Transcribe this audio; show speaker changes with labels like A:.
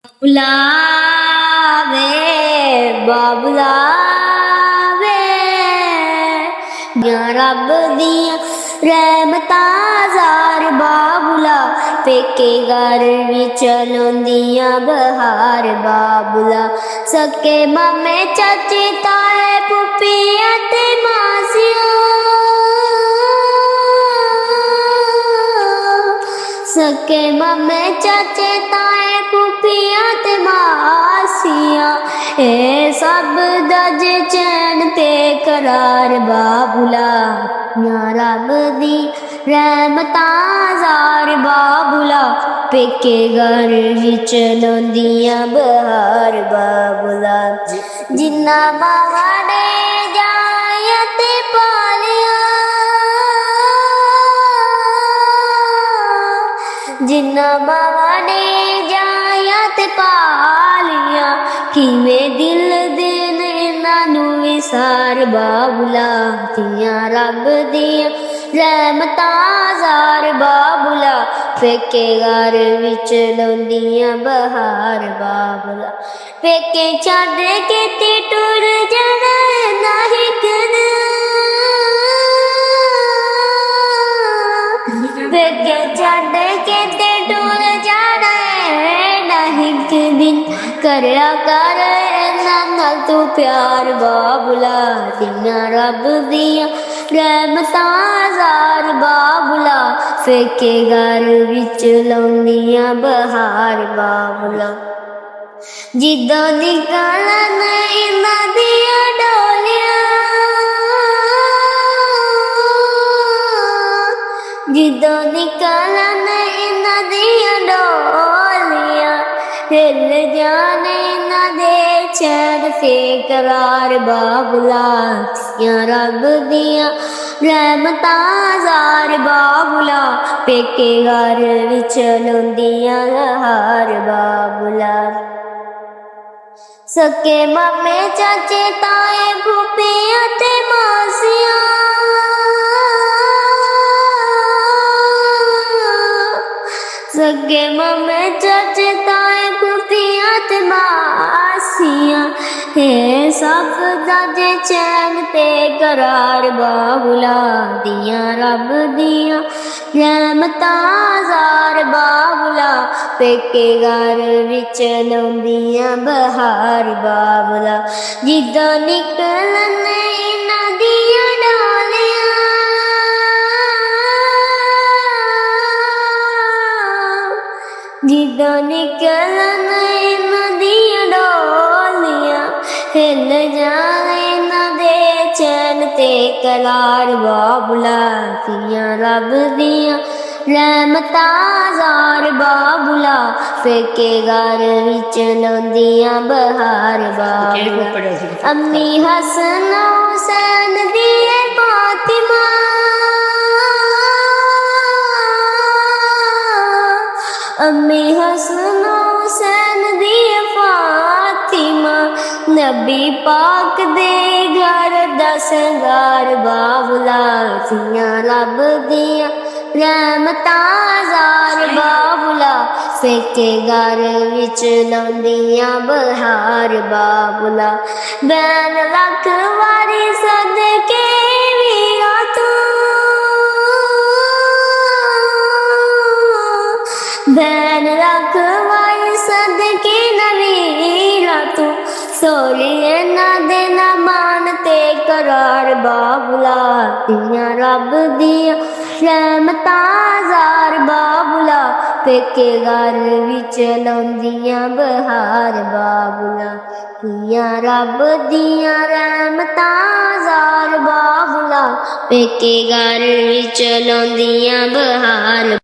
A: बुलावे बाबुलावे या रब दियां रहमतां ज़ार बाबुला पेके घर विच लौंदियां बहार बाबुला सके मामे चाचे ताए पुप्पियां ते मासियां सके मामे चाचे ताए पुप्पियां ते मासियां ए सब दज चैन ते करार बाबुला या रब दी रहमतां ज़ार बाबुला पेके घर विच लौंदियां बहार बाबुला जिन्ना मावा ने जाया ते पालिया जिन्ना मावा ने जाया ते पालिया किवें दिल देन इन्हां नूं विसार बाबुला तियां रब दियां रहमतां ज़ार बाबुला पेके घर विच लौंदियां बहार बाबुला पेके छड्ड के ते टुर जाना ना हिक पेके छड्ड के ते टुर जाना ना हिक दिन करया कर इन्हां नाल तू प्यार बाबुला तियां रब दियां रहमतां ज़ार बाबुला पेके घर विच लौंदियां बहार बाबुला जिद्दों निकलन इन्हां दियां डोलियां जिद्दों निकलन इन्हां दियां डोलियां हिल जाने इन्हां दे चैन ते करार बाबुला तियां रब दियां रहमतां ज़ार बाबुला पेके घर विच लौंदियां बहार बाबुला सके मामे चाचे ताए फूफियां ते मासियां सके मामे चाचे ताए फूफियां ते मासियां हे सब दज चैन ते करार बाबुला दियां रब दियां रहमतां ज़ार बाबुला पेके घर विच लौंदियां बहार बाबुला जिद्दों निकलन इन्हां दियां डोलियां जिद्दों निकलन इन्हां दियां डोलियां हिल जाने इन्हां दे चैन ते करार बाबुला तियां रब दियां रहमतां ज़ार बाबुला पेके घर विच लौंदियां बहार बाबुला अम्मी हसन हुसैन दी फातिमा अम्मी हसन हुसैन दी फातिमा नबी पाक दे घर दा संगार बाबुला तियां रब दियां रहमतां ज़ार बाबुला पेके घर विच लौंदियां बहार बाबुला बैन लख वारी सदके वीरा तू बैन लख वारी सदके नवीरा तू सोलिए ना देना मान ते करार बाबुला तियां रब दियां रहमतां ज़ार बाबुला पेके घर विच लौंदियां बहार बाबुला तियां रब दियां रहमतां ज़ार बाबुला पेके घर विच लौंदियां बहार